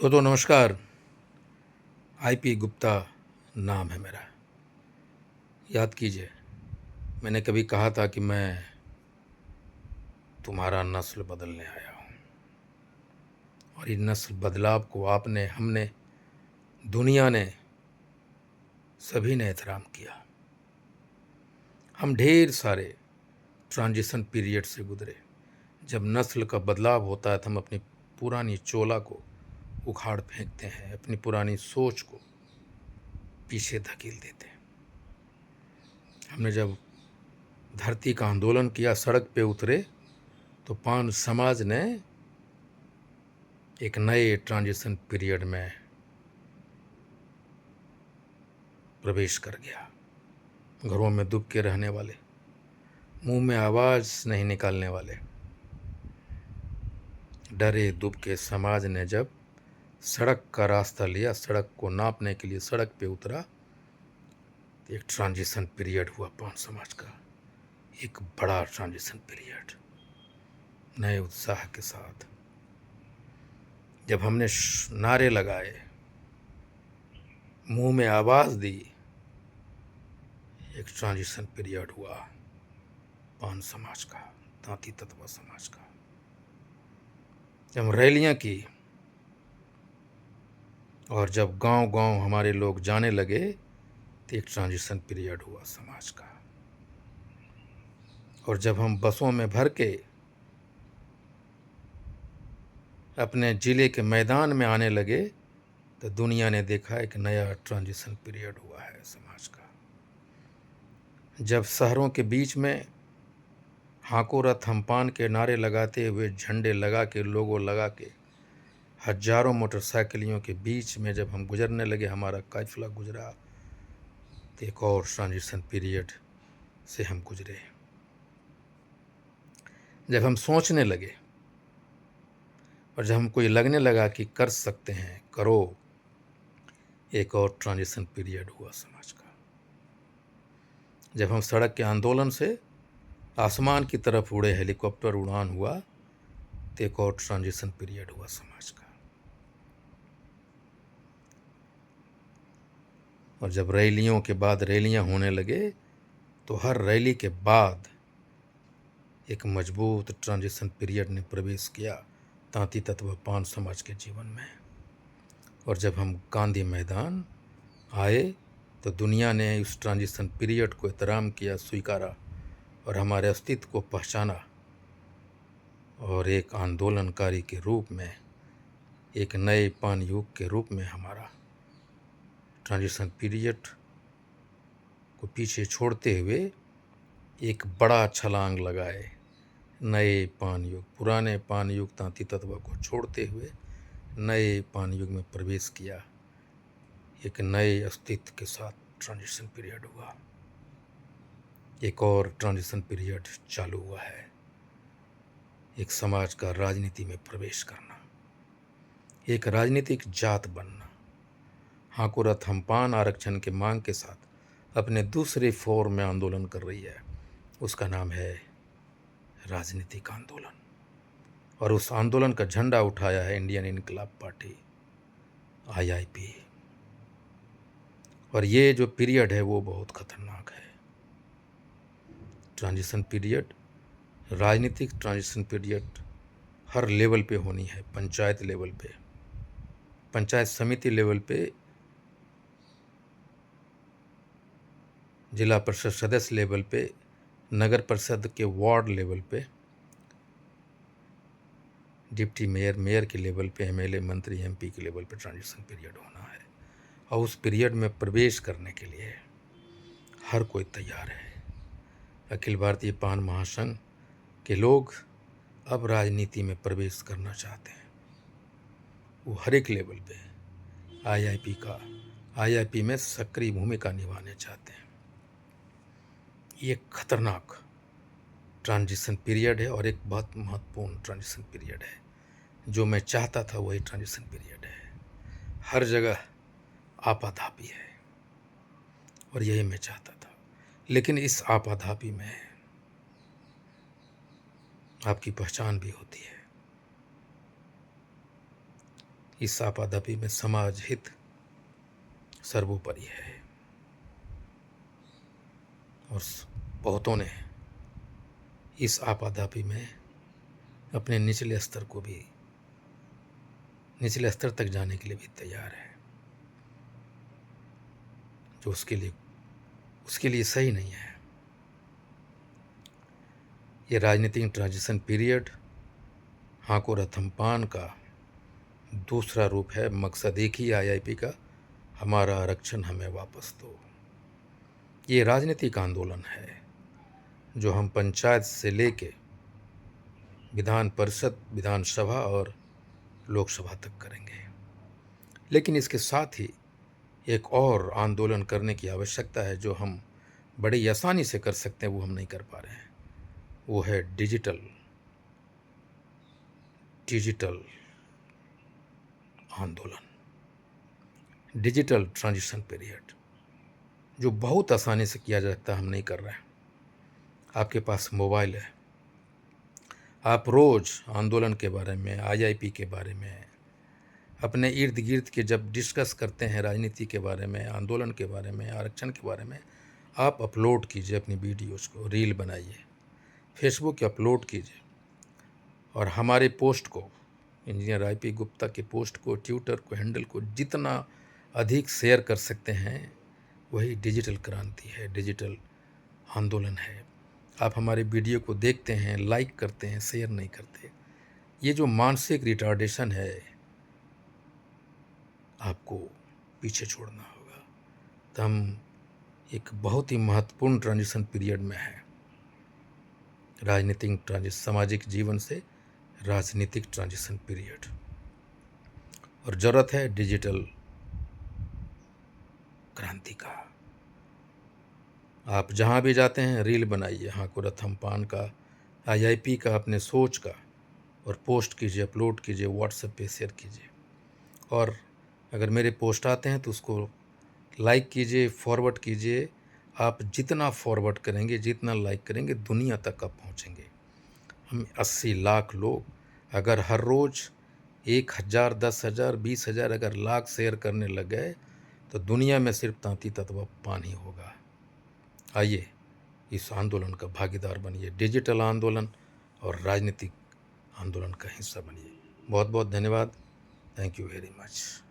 तो नमस्कार। आईपी गुप्ता नाम है मेरा। याद कीजिए, मैंने कभी कहा था कि मैं तुम्हारा नस्ल बदलने आया हूँ, और ये नस्ल बदलाव को आपने, हमने, दुनिया ने, सभी ने एहतराम किया। हम ढेर सारे ट्रांजिशन पीरियड से गुजरे। जब नस्ल का बदलाव होता है तो हम अपनी पुरानी चोला को उखाड़ फेंकते हैं, अपनी पुरानी सोच को पीछे धकेल देते हैं। हमने जब धरती का आंदोलन किया, सड़क पे उतरे, तो पान समाज ने एक नए ट्रांजिशन पीरियड में प्रवेश कर गया। घरों में दुब के रहने वाले, मुंह में आवाज नहीं निकालने वाले, डरे दुब के समाज ने जब सड़क का रास्ता लिया, सड़क को नापने के लिए सड़क पे उतरा, तो एक ट्रांजिशन पीरियड हुआ पान समाज का, एक बड़ा ट्रांजिशन पीरियड। नए उत्साह के साथ जब हमने नारे लगाए, मुंह में आवाज दी, एक ट्रांजिशन पीरियड हुआ पान समाज का, तांती तत्वा समाज का। जब रैलियां की और जब गांव गांव हमारे लोग जाने लगे, तो एक ट्रांजिशन पीरियड हुआ समाज का। और जब हम बसों में भर के अपने जिले के मैदान में आने लगे, तो दुनिया ने देखा एक नया ट्रांजिशन पीरियड हुआ है समाज का। जब शहरों के बीच में हाको रथ हम पान के नारे लगाते हुए, झंडे लगा के, लोगो लगा के, हजारों मोटरसाइकिलों के बीच में जब हम गुजरने लगे, हमारा काफिला गुजरा, तो एक और ट्रांजिशन पीरियड से हम गुजरे। जब हम सोचने लगे और जब हमको ये लगने लगा कि कर सकते हैं, करो, एक और ट्रांजिशन पीरियड हुआ समाज का। जब हम सड़क के आंदोलन से आसमान की तरफ उड़े, हेलीकॉप्टर उड़ान हुआ, तो एक और ट्रांजिशन पीरियड हुआ समाज का। और जब रैलियों के बाद रैलियां होने लगे, तो हर रैली के बाद एक मजबूत ट्रांजिशन पीरियड ने प्रवेश किया तांती तत्व पान समाज के जीवन में। और जब हम गांधी मैदान आए, तो दुनिया ने उस ट्रांजिशन पीरियड को एहतराम किया, स्वीकारा, और हमारे अस्तित्व को पहचाना, और एक आंदोलनकारी के रूप में, एक नए पान युग के रूप में हमारा ट्रांजिशन पीरियड को पीछे छोड़ते हुए एक बड़ा छलांग लगाए, नए पान युग, पुराने पान युग तांती तत्व को छोड़ते हुए नए पान युग में प्रवेश किया। एक नए अस्तित्व के साथ ट्रांजिशन पीरियड हुआ। एक और ट्रांजिशन पीरियड चालू हुआ है, एक समाज का राजनीति में प्रवेश करना, एक राजनीतिक जात बनना। हाकुरथ हमपान आरक्षण के मांग के साथ अपने दूसरे फॉर्म में आंदोलन कर रही है, उसका नाम है राजनीतिक आंदोलन। और उस आंदोलन का झंडा उठाया है इंडियन इनकलाब पार्टी, आईआईपी। और ये जो पीरियड है वो बहुत खतरनाक है। ट्रांजिशन पीरियड, राजनीतिक ट्रांजिशन पीरियड हर लेवल पे होनी है। पंचायत लेवल पे, पंचायत समिति लेवल पे, जिला परिषद सदस्य लेवल पे, नगर परिषद के वार्ड लेवल पे, डिप्टी मेयर, मेयर के लेवल पे, एमएलए, मंत्री, एमपी के लेवल पे ट्रांजिशन पीरियड होना है। और उस पीरियड में प्रवेश करने के लिए हर कोई तैयार है। अखिल भारतीय पान महासंघ के लोग अब राजनीति में प्रवेश करना चाहते हैं। वो हर एक लेवल पे आईआईपी में सक्रिय भूमिका निभाने चाहते हैं। ये खतरनाक ट्रांजिशन पीरियड है और एक बहुत महत्वपूर्ण ट्रांजिशन पीरियड है। जो मैं चाहता था वही ट्रांजिशन पीरियड है। हर जगह आपाधापी है और यही मैं चाहता था। लेकिन इस आपाधापी में आपकी पहचान भी होती है। इस आपाधापी में समाज हित सर्वोपरि है और बहुतों ने इस आपाधापी में अपने निचले स्तर को भी, निचले स्तर तक जाने के लिए भी तैयार है, जो उसके लिए सही नहीं है। ये राजनीतिक ट्रांजिशन पीरियड हाको रथम्पान का दूसरा रूप है। मकसद एक ही आईआईपी का, हमारा आरक्षण हमें वापस दो। ये राजनीतिक आंदोलन है जो हम पंचायत से लेके विधान परिषद, विधानसभा और लोकसभा तक करेंगे। लेकिन इसके साथ ही एक और आंदोलन करने की आवश्यकता है जो हम बड़ी आसानी से कर सकते हैं, वो हम नहीं कर पा रहे हैं। वो है डिजिटल आंदोलन, डिजिटल ट्रांजिशन पीरियड, जो बहुत आसानी से किया जा सकता है, हम नहीं कर रहे हैं। आपके पास मोबाइल है, आप रोज़ आंदोलन के बारे में, आईआईपी के बारे में, अपने इर्द गिर्द के जब डिस्कस करते हैं राजनीति के बारे में, आंदोलन के बारे में, आरक्षण के बारे में, आप अपलोड कीजिए अपनी वीडियोज़ को, रील बनाइए, फेसबुक पे अपलोड कीजिए और हमारे पोस्ट को, इंजीनियर आईपी गुप्ता के पोस्ट को, ट्विटर को, हैंडल को जितना अधिक शेयर कर सकते हैं, वही डिजिटल क्रांति है, डिजिटल आंदोलन है। आप हमारे वीडियो को देखते हैं, लाइक करते हैं, शेयर नहीं करते। ये जो मानसिक रिटार्डेशन है, आपको पीछे छोड़ना होगा। तो हम एक बहुत ही महत्वपूर्ण ट्रांजिशन पीरियड में है, राजनीतिक ट्रांजिशन, सामाजिक जीवन से राजनीतिक ट्रांजिशन पीरियड, और ज़रूरत है डिजिटल क्रांति का। आप जहाँ भी जाते हैं रील बनाइए, हाको रथम्पान का, आईआईपी का, अपने सोच का, और पोस्ट कीजिए, अपलोड कीजिए, व्हाट्सएप पे शेयर कीजिए। और अगर मेरे पोस्ट आते हैं तो उसको लाइक कीजिए, फॉरवर्ड कीजिए। आप जितना फॉरवर्ड करेंगे, जितना लाइक करेंगे, दुनिया तक आप पहुँचेंगे। हम 80 लाख लोग अगर हर रोज़ 1000, 10,000, 20,000 अगर लाख शेयर करने लग गए तो दुनिया में सिर्फ तांती तत्व पानी होगा। आइए इस आंदोलन का भागीदार बनिए, डिजिटल आंदोलन और राजनीतिक आंदोलन का हिस्सा बनिए। बहुत बहुत धन्यवाद। Thank you very much.